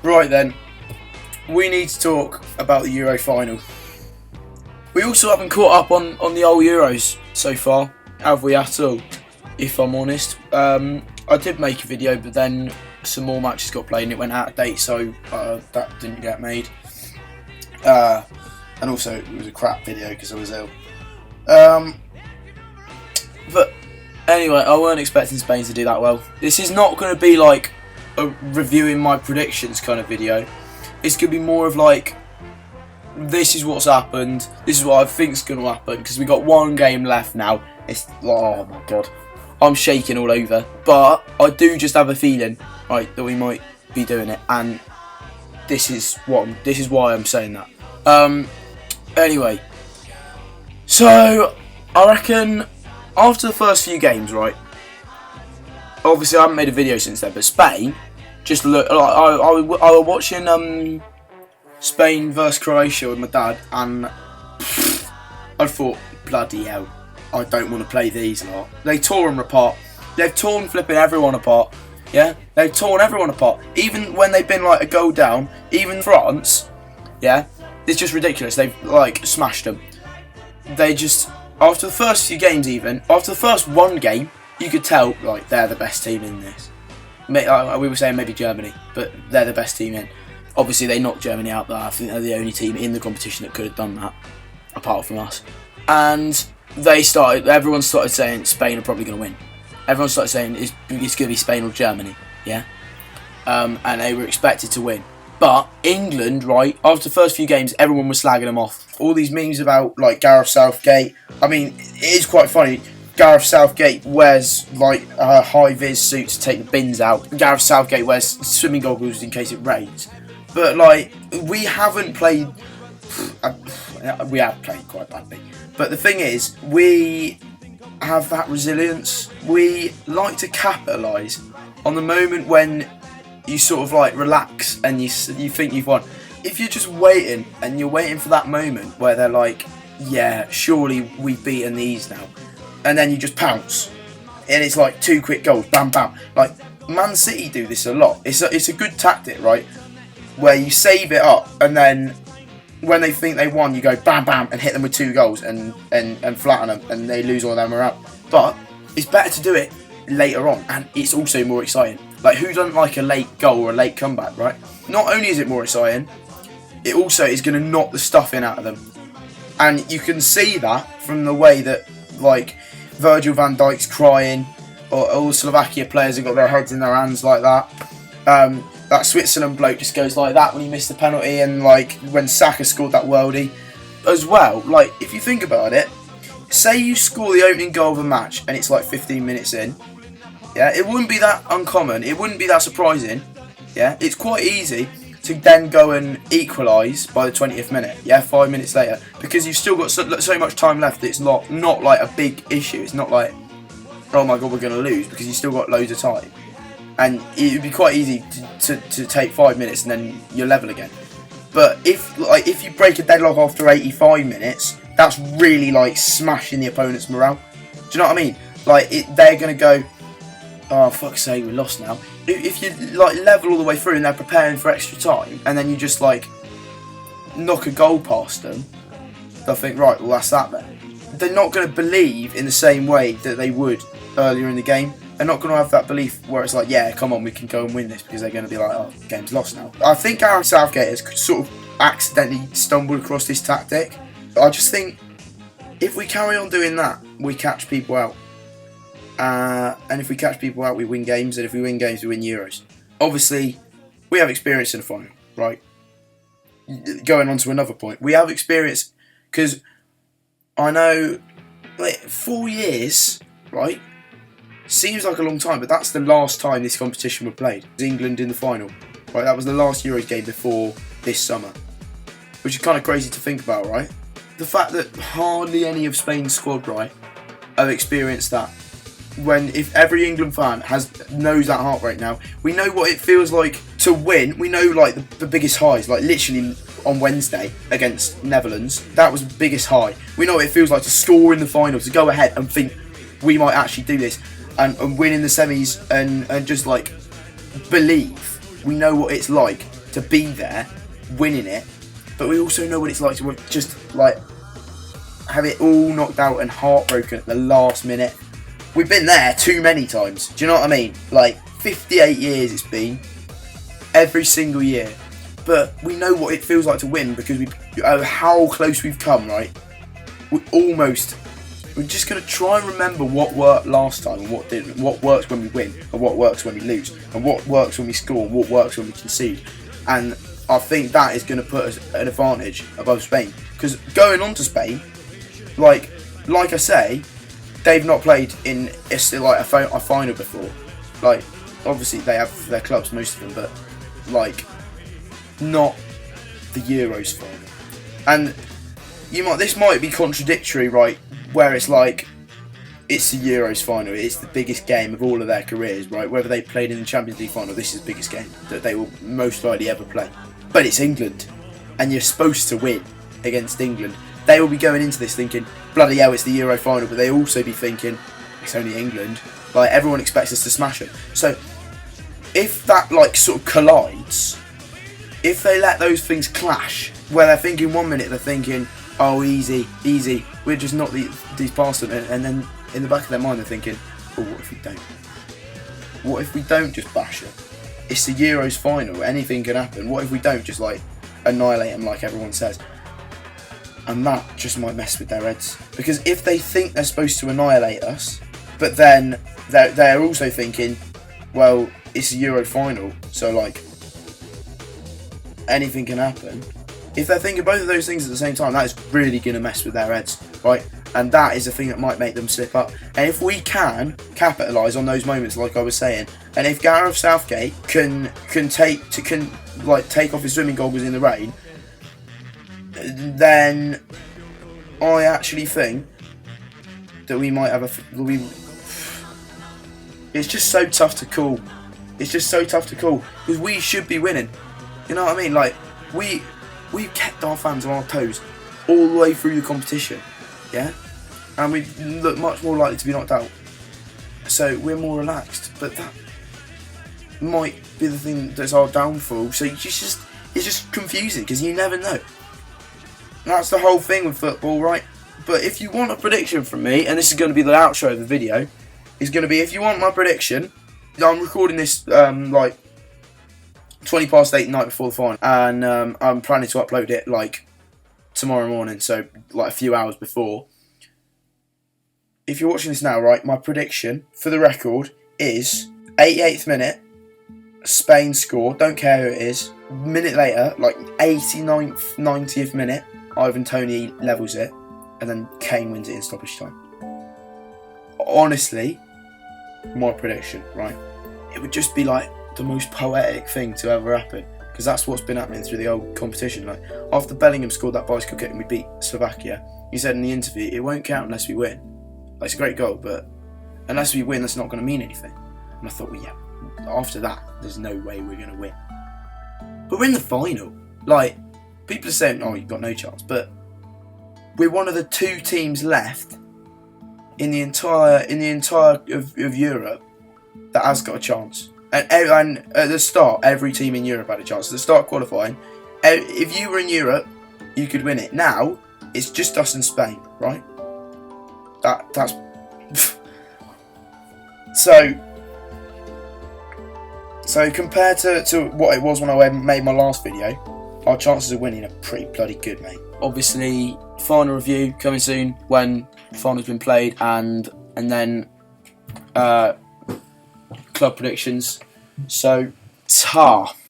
Right then, we need to talk about the Euro final. We also haven't caught up on the old Euros so far, have we at all? If I'm honest. I did make a video, but then some more matches got played and it went out of date, so that didn't get made. And also, it was a crap video because I was ill. But anyway, I weren't expecting Spain to do that well. This is not going to be like a reviewing my predictions kind of video. It's going to be more of like, this is what's happened, this is what I think is going to happen, because we got one game left now. It's, oh my god, I'm shaking all over. But I do just have a feeling, right, that we might be doing it, and this is why I'm saying that. Anyway, so I reckon after the first few games, right, obviously I haven't made a video since then, but Spain, just look, I was watching Spain versus Croatia with my dad, and I thought, bloody hell, I don't want to play these lot. They tore them apart. They've torn flipping everyone apart. Yeah, they've torn everyone apart. Even when they've been like a goal down, even France, yeah, it's just ridiculous. They've like smashed them. They just, after the first few games, even after the first one game, you could tell like they're the best team in this. We were saying maybe Germany, but they're the best team in. Obviously, they knocked Germany out, but I think they're the only team in the competition that could have done that, apart from us. And everyone started saying Spain are probably going to win. Everyone started saying it's going to be Spain or Germany, yeah? And they were expected to win. But England, right, after the first few games, everyone was slagging them off. All these memes about, like, Gareth Southgate. I mean, it is quite funny. Gareth Southgate wears, like, a high-vis suit to take the bins out. Gareth Southgate wears swimming goggles in case it rains. But, like, we haven't played... We have played quite badly. But the thing is, we have that resilience. We like to capitalise on the moment when you sort of like relax and you think you've won. If you're just waiting and you're waiting for that moment where they're like, yeah, surely we've beaten these now, and then you just pounce and it's like 2 quick goals, bam bam. Like Man City do this a lot. It's a good tactic, right, where you save it up and then when they think they won, you go bam bam and hit them with 2 goals and flatten them, and they lose all their morale. But it's better to do it later on, and it's also more exciting. Like, who doesn't like a late goal or a late comeback, right? Not only is it more exciting, it also is going to knock the stuffing out of them. And you can see that from the way that, like, Virgil van Dijk's crying, or all the Slovakia players have got their heads in their hands like that. That Switzerland bloke just goes like that when he missed the penalty, and like when Saka scored that worldie as well. Like, if you think about it, say you score the opening goal of a match and it's like 15 minutes in, yeah, it wouldn't be that uncommon, it wouldn't be that surprising, yeah, it's quite easy to then go and equalise by the 20th minute, yeah, 5 minutes later, because you've still got so much time left that it's not like a big issue. It's not like, oh my god, we're going to lose, because you've still got loads of time. And it would be quite easy to take 5 minutes and then you're level again. But if you break a deadlock after 85 minutes, that's really like smashing the opponent's morale. Do you know what I mean? Like, they're going to go, oh fuck's sake, we lost now. If you like level all the way through and they're preparing for extra time, and then you just like knock a goal past them, they'll think, right, well that's that then. They're not going to believe in the same way that they would earlier in the game. They're not going to have that belief where it's like, yeah, come on, we can go and win this, because they're going to be like, oh, game's lost now. I think Gareth Southgate has sort of accidentally stumbled across this tactic. I just think if we carry on doing that, we catch people out. And if we catch people out, we win games, and if we win games, we win Euros. Obviously, we have experience in the final, right? Going on to another point, we have experience, because I know, like, 4 years, right? Seems like a long time, but that's the last time this competition was played. It was England in the final, right? That was the last Euros game before this summer, which is kind of crazy to think about, right? The fact that hardly any of Spain's squad, right, have experienced that. When if every England fan knows that heart rate now, we know what it feels like to win. We know like the biggest highs, like literally on Wednesday against Netherlands, that was the biggest high. We know what it feels like to score in the final, to go ahead and think we might actually do this. And win in the semis and just like believe. We know what it's like. to be there, winning it, but we also know what it's like to just like have it all knocked out and heartbroken at the last minute. We've been there too many times. Do you know what I mean? Like 58 years it's been, every single year. But we know what it feels like to win because we how close we've come, right? We're just going to try and remember what worked last time and what didn't. What works when we win and what works when we lose. And what works when we score and what works when we concede. And I think that is going to put us at an advantage above Spain. Because going on to Spain, like I say, they've not played in a final before. Like, obviously they have their clubs, most of them, but like not the Euros final. And this might be contradictory, right? Where it's like it's the Euros final, it's the biggest game of all of their careers, right? Whether they played in the Champions League final, this is the biggest game that they will most likely ever play. But it's England, and you're supposed to win against England. They will be going into this thinking, bloody hell, it's the Euro final, but they also be thinking, it's only England. Like, everyone expects us to smash them. So, if that, like, sort of collides, if they let those things clash, where they're thinking 1 minute, they're thinking, oh, easy, we're just not these past them, and then in the back of their mind they're thinking, oh, what if we don't? What if we don't just bash them? It's the Euros final, anything can happen. What if we don't just, like, annihilate them like everyone says? And that just might mess with their heads. Because if they think they're supposed to annihilate us, but then they're also thinking, well, it's a Euro final, so, like, anything can happen. If they're thinking both of those things at the same time, that is really going to mess with their heads, right? And that is the thing that might make them slip up. And if we can capitalise on those moments, like I was saying, and if Gareth Southgate can take off his swimming goggles in the rain, then I actually think that we might have It's just so tough to call. It's just so tough to call because we should be winning. You know what I mean? Like we've kept our fans on our toes all the way through the competition, yeah, and we look much more likely to be knocked out. So we're more relaxed, but that might be the thing that's our downfall. So it's just confusing because you never know. That's the whole thing with football, right? But if you want a prediction from me, and this is going to be the outro of the video, is going to be, if you want my prediction, I'm recording this like 20 past 8 the night before the final, and I'm planning to upload it like tomorrow morning, so like a few hours before. If you're watching this now, right, my prediction for the record is 88th minute, Spain score, don't care who it is. Minute later, like 89th, 90th minute, Ivan Toney levels it, and then Kane wins it in stoppage time. Honestly, my prediction, right, it would just be like the most poetic thing to ever happen, because that's what's been happening through the old competition. Like after Bellingham scored that bicycle kick and we beat Slovakia, he said in the interview, it won't count unless we win. Like, it's a great goal, but unless we win, that's not going to mean anything. And I thought, well, yeah, after that, there's no way we're going to win. But we're in the final. Like, people are saying, oh, you've got no chance, but we're one of the two teams left in the entire of Europe that has got a chance. And at the start, every team in Europe had a chance. At the start of qualifying, if you were in Europe, you could win it. Now, it's just us and Spain, right? That's so compared to what it was when I made my last video, our chances of winning are pretty bloody good, mate. Obviously, final review coming soon when the final's been played, and then club predictions. So, ta.